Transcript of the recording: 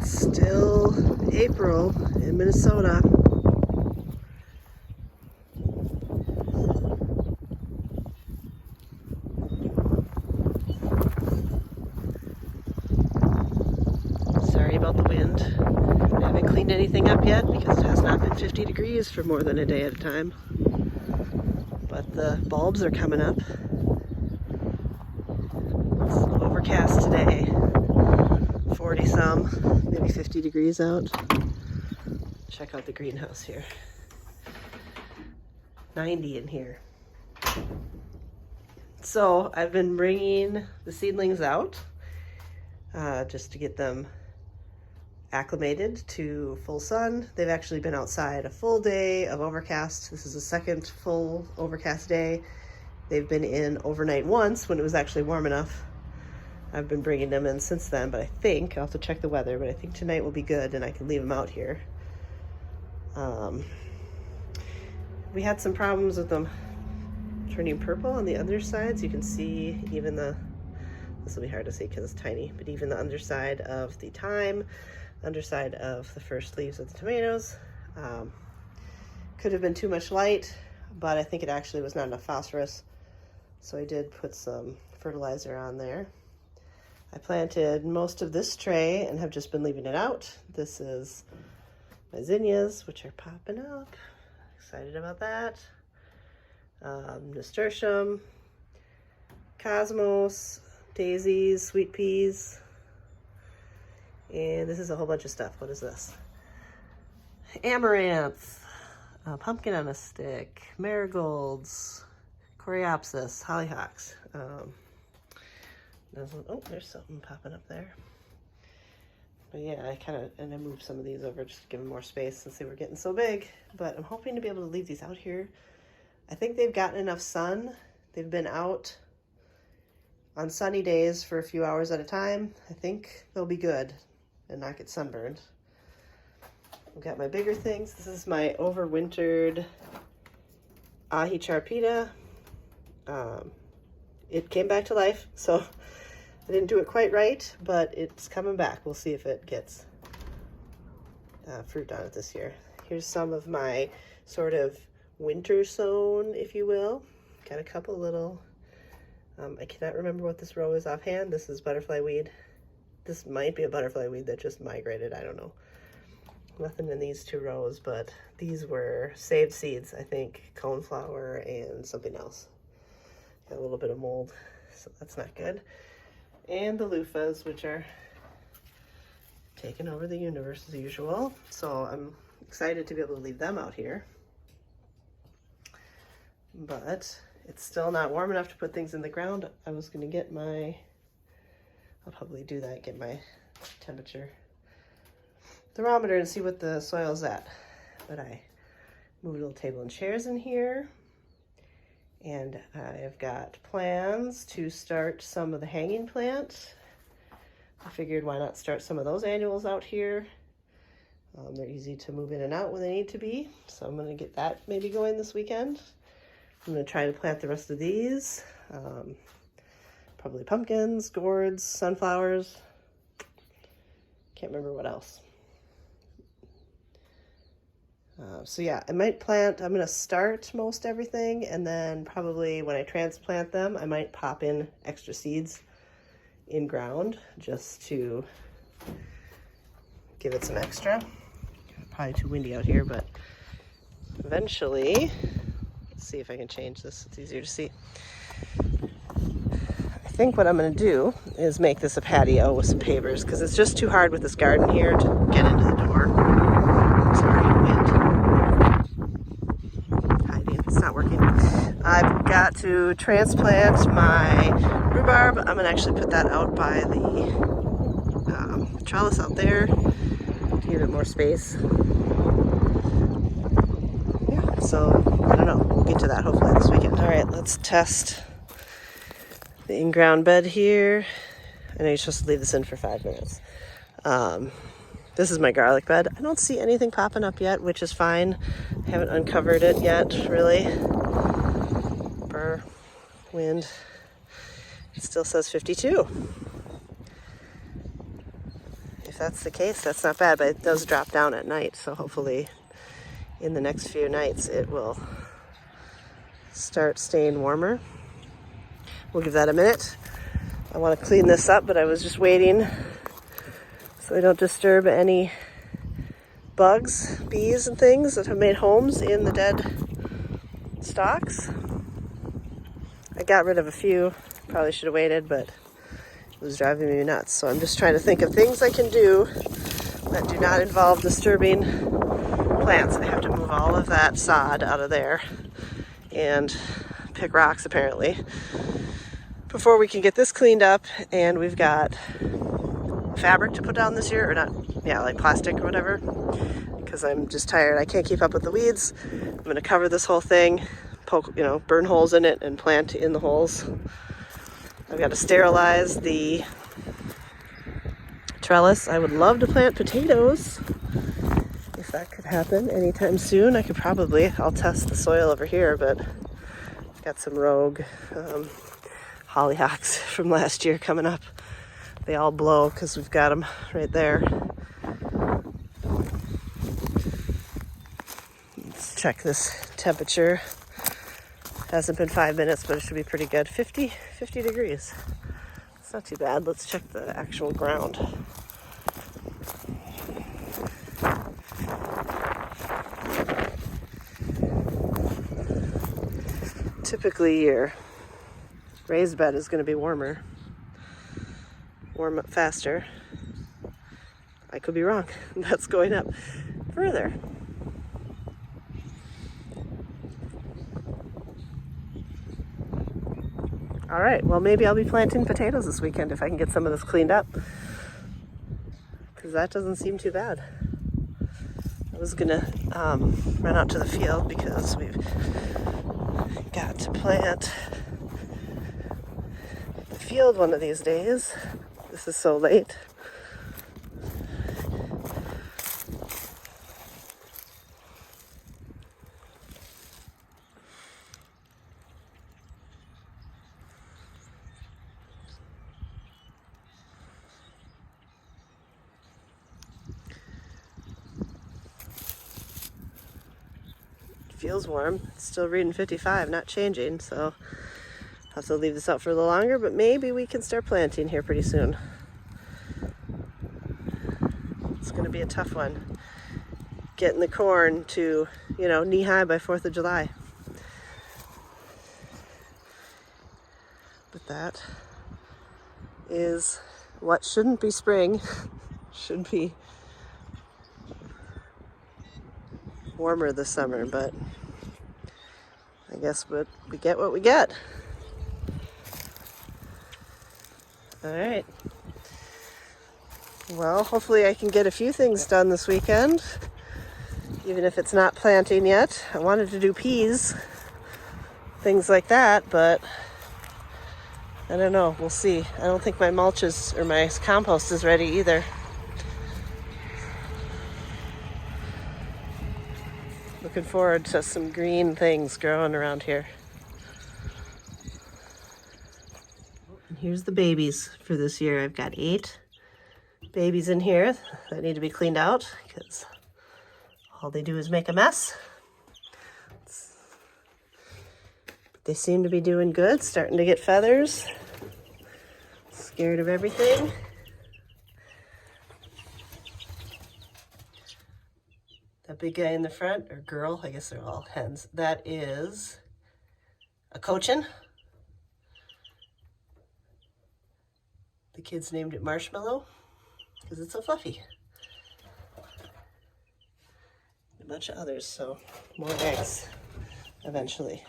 Still April in Minnesota. Sorry about the wind. I haven't cleaned anything up yet because it has not been 50 degrees for more than a day at a time. But the bulbs are coming up. It's overcast today. 40 some, maybe 50 degrees out. Check out the greenhouse here. 90 in here. So I've been bringing the seedlings out just to get them acclimated to full sun. They've actually been outside a full day of overcast. This is the second full overcast day. They've been in overnight once when it was actually warm enough. I've been bringing them in since then, but I think, I'll have to check the weather, but I think tonight will be good and I can leave them out here. We had some problems with them turning purple on the undersides. You can see even this will be hard to see because it's tiny, but even the underside of the thyme, underside of the first leaves of the tomatoes. Could have been too much light, but I think it actually was not enough phosphorus. So I did put some fertilizer on there. I planted most of this tray and have just been leaving it out. This is my zinnias, which are popping up. Excited about that. Nasturtium, cosmos, daisies, sweet peas, and this is a whole bunch of stuff. What is this? Amaranth, pumpkin on a stick, marigolds, coreopsis, hollyhocks. Oh, there's something popping up there. But yeah, I moved some of these over just to give them more space since they were getting so big. But I'm hoping to be able to leave these out here. I think they've gotten enough sun. They've been out on sunny days for a few hours at a time. I think they'll be good and not get sunburned. I've got my bigger things. This is my overwintered ahi charpita. It came back to life, so I didn't do it quite right, but it's coming back. We'll see if it gets fruit on it this year. Here's some of my sort of winter sown, if you will. Got a couple little, I cannot remember what this row is offhand. This is butterfly weed. This might be a butterfly weed that just migrated, I don't know. Nothing in these two rows, but these were saved seeds, I think, coneflower and something else. Got a little bit of mold, so that's not good. And the loofahs, which are taking over the universe as usual. So I'm excited to be able to leave them out here. But it's still not warm enough to put things in the ground. I was gonna get I'll probably do that, get my temperature thermometer and see what the soil's at. But I moved a little table and chairs in here. And I've got plans to start some of the hanging plant. I figured why not start some of those annuals out here. They're easy to move in and out when they need to be. So I'm gonna get that maybe going this weekend. I'm gonna try to plant the rest of these. Probably pumpkins, gourds, sunflowers. Can't remember what else. So yeah, I might plant, I'm gonna start most everything, and then probably when I transplant them, I might pop in extra seeds in ground just to give it some extra. Probably too windy out here, but eventually, let's see if I can change this, it's easier to see. I think what I'm gonna do is make this a patio with some pavers, because it's just too hard with this garden here to get into the door. Sorry, wind. Hiding, it's not working. I've got to transplant my rhubarb. I'm gonna actually put that out by the trellis out there to give it more space. Yeah, so I don't know, we'll get to that hopefully this weekend. All right, let's test the in-ground bed here. I know you're supposed to leave this in for 5 minutes. This is my garlic bed. I don't see anything popping up yet, which is fine. I haven't uncovered it yet, really. Burr, wind. It still says 52. if that's the case, that's not bad, but it does drop down at night, so hopefully in the next few nights it will start staying warmer. We'll give that a minute. I want to clean this up, but I was just waiting so I don't disturb any bugs, bees and things that have made homes in the dead stalks. I got rid of a few, probably should have waited, but it was driving me nuts. So I'm just trying to think of things I can do that do not involve disturbing plants. I have to move all of that sod out of there and pick rocks apparently before we can get this cleaned up. And we've got fabric to put down this year, or not, yeah, like plastic or whatever, because I'm just tired. I can't keep up with the weeds. I'm going to cover this whole thing, poke, burn holes in it and plant in the holes. I've got to sterilize the trellis. I would love to plant potatoes. If that could happen anytime soon, I'll test the soil over here, but I've got some rogue hollyhocks from last year coming up. They all blow because we've got them right there. Let's check this temperature. Hasn't been 5 minutes, but it should be pretty good. 50 degrees. It's not too bad. Let's check the actual ground. Typically your raised bed is going to be warm up faster. I could be wrong. That's going up further. All right, well, maybe I'll be planting potatoes this weekend if I can get some of this cleaned up, because that doesn't seem too bad. I was gonna run out to the field because we've got to plant the field one of these days. This is so late. Feels warm. It's still reading 55, not changing, so I'll have to leave this out for a little longer, but maybe we can start planting here pretty soon. It's going to be a tough one. Getting the corn to, knee-high by 4th of July. But that is what shouldn't be spring. Should be warmer this summer, but I guess we get what we get. All right. Well, hopefully I can get a few things done this weekend, even if it's not planting yet. I wanted to do peas, things like that, but I don't know. We'll see. I don't think my my compost is ready either. Looking forward to some green things growing around here. And here's the babies for this year. I've got 8 babies in here that need to be cleaned out because all they do is make a mess. But they seem to be doing good, starting to get feathers. Scared of everything. That big guy in the front, or girl, I guess they're all hens, that is a cochin. The kids named it Marshmallow because it's so fluffy. A bunch of others, so more eggs eventually.